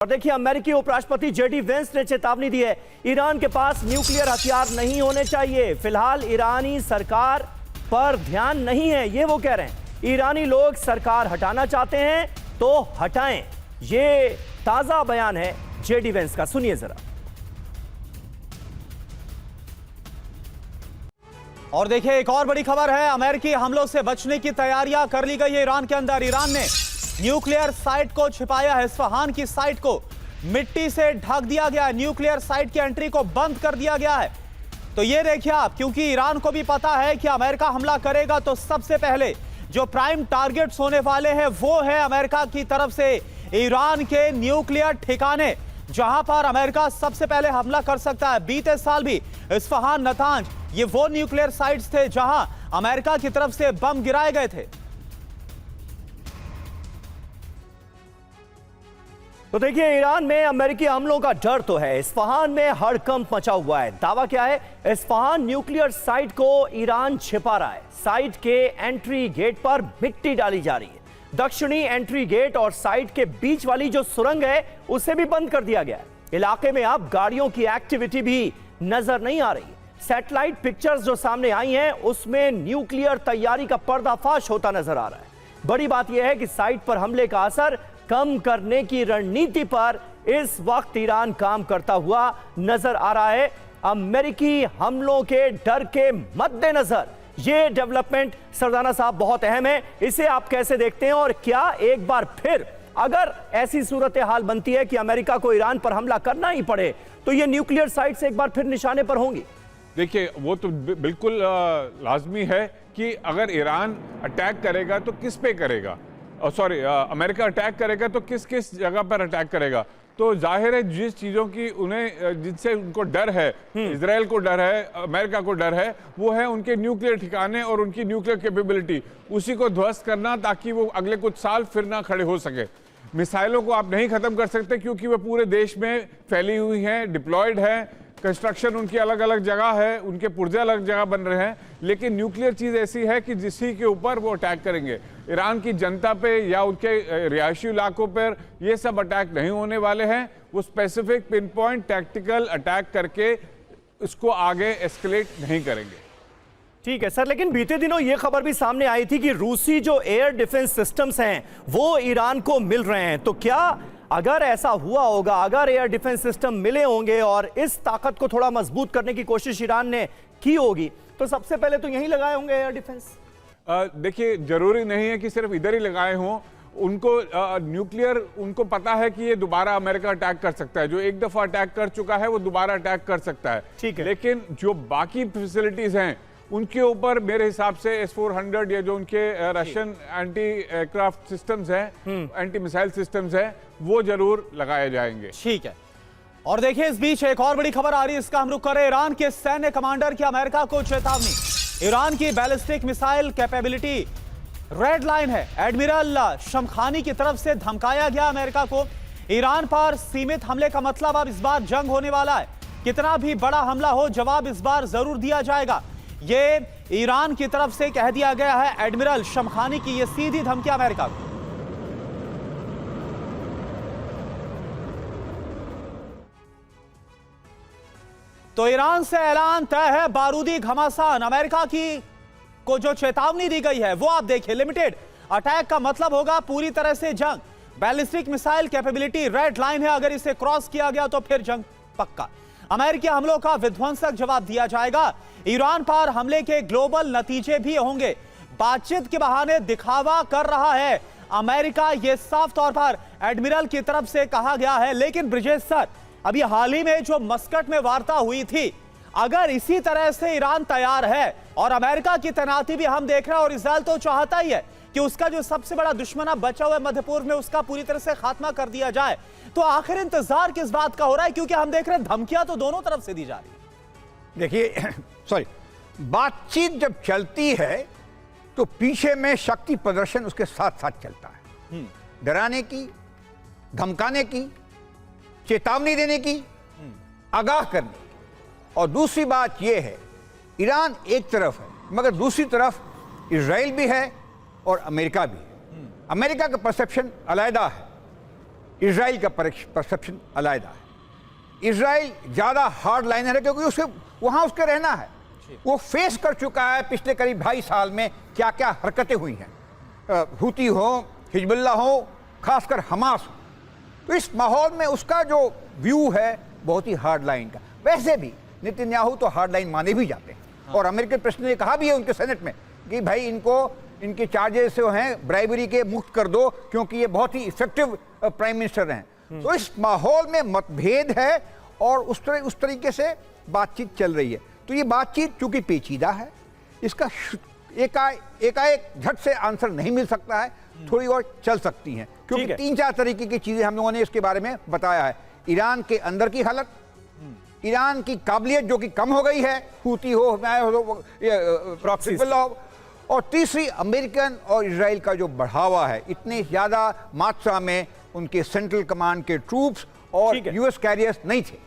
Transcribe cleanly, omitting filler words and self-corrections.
और देखिए, अमेरिकी उपराष्ट्रपति जेडी वेंस ने चेतावनी दी है, ईरान के पास न्यूक्लियर हथियार नहीं होने चाहिए। फिलहाल ईरानी सरकार पर ध्यान नहीं है, ये वो कह रहे हैं। ईरानी लोग सरकार हटाना चाहते हैं तो हटाएं, ये ताजा बयान है जेडी वेंस का। सुनिए जरा। और देखिए, एक और बड़ी खबर है, अमेरिकी हमलों से बचने की तैयारियां कर ली गई है ईरान के अंदर। ईरान ने न्यूक्लियर साइट को छिपाया है। इस्फहान की साइट को मिट्टी से ढक दिया गया है। न्यूक्लियर साइट की एंट्री को बंद कर दिया गया है। तो ये देखिए आप, क्योंकि ईरान को भी पता है कि अमेरिका हमला करेगा तो सबसे पहले जो प्राइम टारगेट्स होने वाले हैं वो है अमेरिका की तरफ से ईरान के न्यूक्लियर ठिकाने, जहां पर अमेरिका सबसे पहले हमला कर सकता है। बीते साल भी इस्फहान, नतांज, ये वो न्यूक्लियर साइट्स थे जहां अमेरिका की तरफ से बम गिराए गए थे। तो देखिए, ईरान में अमेरिकी हमलों का डर तो है। इस्फहान में हड़कंप मचा हुआ है। दावा क्या है? इस्फहान न्यूक्लियर साइट को ईरान छिपा रहा है। साइट के एंट्री गेट पर मिट्टी डाली जा रही है। दक्षिणी एंट्री गेट और साइट के बीच वाली जो सुरंग है उसे भी बंद कर दिया गया है। इलाके में अब गाड़ियों की एक्टिविटी भी नजर नहीं आ रही। सैटेलाइट पिक्चर्स जो सामने आई हैं उसमें न्यूक्लियर तैयारी का पर्दाफाश होता नजर आ रहा है। बड़ी बात यह है कि साइट पर हमले का असर कम करने की रणनीति पर इस वक्त ईरान काम करता हुआ नजर आ रहा है। अमेरिकी हमलों के डर के मद्देनजर यह डेवलपमेंट सरदाना साहब बहुत अहम है। इसे आप कैसे देखते हैं, और क्या एक बार फिर अगर ऐसी सूरत हाल बनती है कि अमेरिका को ईरान पर हमला करना ही पड़े तो यह न्यूक्लियर साइट से एक बार फिर निशाने पर होंगी? देखिए, वो तो बिल्कुल लाजमी है कि अगर ईरान अटैक करेगा तो किस पे करेगा, अमेरिका अटैक करेगा तो किस किस जगह पर अटैक करेगा। तो जाहिर है जिस चीज़ों की उन्हें, जिनसे उनको डर है, इजराइल को डर है, अमेरिका को डर है, वो है उनके न्यूक्लियर ठिकाने और उनकी न्यूक्लियर कैपेबिलिटी, उसी को ध्वस्त करना ताकि वो अगले कुछ साल फिर ना खड़े हो सके। मिसाइलों को आप नहीं ख़त्म कर सकते क्योंकि वो पूरे देश में फैली हुई हैं, डिप्लॉयड हैं, कंस्ट्रक्शन उनकी अलग अलग जगह है, उनके पुर्जे अलग जगह बन रहे हैं। लेकिन न्यूक्लियर चीज़ ऐसी है कि जिसी के ऊपर वो अटैक करेंगे। ईरान की जनता पे या उनके रिहायशी इलाकों पर ये सब अटैक नहीं होने वाले हैं। वो specific pin point tactical attack करके इसको आगे एस्केलेट नहीं करेंगे। ठीक है सर, लेकिन बीते दिनों यह खबर भी सामने आई थी कि रूसी जो एयर डिफेंस सिस्टम्स हैं वो ईरान को मिल रहे हैं। तो क्या अगर ऐसा हुआ होगा, अगर एयर डिफेंस सिस्टम मिले होंगे और इस ताकत को थोड़ा मजबूत करने की कोशिश ईरान ने की होगी, तो सबसे पहले तो यहीं लगाए होंगे एयर डिफेंस? देखिए, जरूरी नहीं है कि सिर्फ इधर ही लगाए हों। उनको न्यूक्लियर, उनको पता है कि ये दोबारा अमेरिका अटैक कर सकता है। जो एक दफा अटैक कर चुका है वो दोबारा अटैक कर सकता है। ठीक है, लेकिन जो बाकी फैसिलिटीज हैं उनके ऊपर मेरे हिसाब से S-400 या जो उनके रशियन एंटी एयरक्राफ्ट सिस्टम्स हैं, एंटी मिसाइल सिस्टम्स हैं, वो जरूर लगाए जाएंगे। ठीक है। और देखिए, इस बीच एक और बड़ी खबर आ रही है, इसका हम रुख करें। ईरान के सैन्य कमांडर की अमेरिका को चेतावनी। ईरान की ballistic missile capability red line है। एडमिरल शमखानी की तरफ से धमकाया गया अमेरिका को। ईरान पर सीमित हमले का मतलब अब इस बार जंग होने वाला है। कितना भी बड़ा हमला हो, जवाब इस बार जरूर दिया जाएगा। ये ईरान की तरफ से कह दिया गया है एडमिरल शमखानी की ये सीधी धमकी अमेरिका को। तो ईरान से ऐलान तय है, बारूदी घमासान। अमेरिका की को जो चेतावनी दी गई है वो आप देखिए, लिमिटेड अटैक का मतलब होगा पूरी तरह से जंग। Ballistic missile capability red line है, अगर इसे क्रॉस किया गया तो फिर जंग पक्का। अमेरिकी हमलों का विध्वंसक जवाब दिया जाएगा। ईरान पर हमले के ग्लोबल नतीजे भी होंगे। बातचीत के बहाने दिखावा कर रहा है अमेरिका, यह साफ तौर पर एडमिरल की तरफ से कहा गया है। लेकिन ब्रिजेश सर, अभी हाल ही में जो मस्कट में वार्ता हुई थी, अगर इसी तरह से ईरान तैयार है और अमेरिका की तैनाती भी हम देख रहे हैं, और इजराइल तो चाहता ही है कि उसका जो सबसे बड़ा दुश्मन बचा हुआ है मध्य पूर्व में, उसका पूरी तरह से खात्मा कर दिया जाए, तो आखिर इंतजार किस बात का हो रहा है? क्योंकि हम देख रहे हैं धमकियां तो दोनों तरफ से दी जा रही है। देखिए बातचीत जब चलती है तो पीछे में शक्ति प्रदर्शन उसके साथ साथ चलता है। डराने की, धमकाने की, चेतावनी देने की, आगाह करने की। और दूसरी बात यह है, ईरान एक तरफ है मगर दूसरी तरफ इजराइल भी है और अमेरिका भी है। अमेरिका का परसेप्शन अलग है। इजराइल का परसेप्शन अलग है। इजराइल ज़्यादा हार्ड लाइनर है क्योंकि उसके वहाँ उसके रहना है, वो फेस कर चुका है पिछले करीब 2.5 साल में क्या क्या हरकतें हुई हैं, हुती हो, हिजबुल्लाह हो, खासकर हमास हो। तो इस माहौल में उसका जो व्यू है बहुत ही हार्ड लाइन का। वैसे भी नेतन्याहू तो हार्ड लाइन माने भी जाते हैं और अमेरिकन प्रेसिडेंट ने कहा भी है उनके सेनेट में कि भाई इनको इनके चार्जेस जो हैं ब्राइबरी के मुक्त कर दो क्योंकि ये बहुत ही इफेक्टिव प्राइम मिनिस्टर हैं। तो इस माहौल में मतभेद है और उस तरीके से बातचीत चल रही है। तो ये बातचीत चूंकि पेचीदा है, इसका एकाएक झट से आंसर नहीं मिल सकता है, थोड़ी और चल सकती हैं क्योंकि 3-4 तरीके की चीजें हम लोगों ने इसके बारे में बताया है। ईरान के अंदर की हालत, ईरान की काबिलियत जो कि कम हो गई है, हुती हो, हिजबुल्लाह, और तीसरी अमेरिकन और इजराइल का जो बढ़ावा है, इतने ज्यादा मात्रा में उनके सेंट्रल कमांड के ट्रूप्स और यूएस कैरियर्स नहीं थे।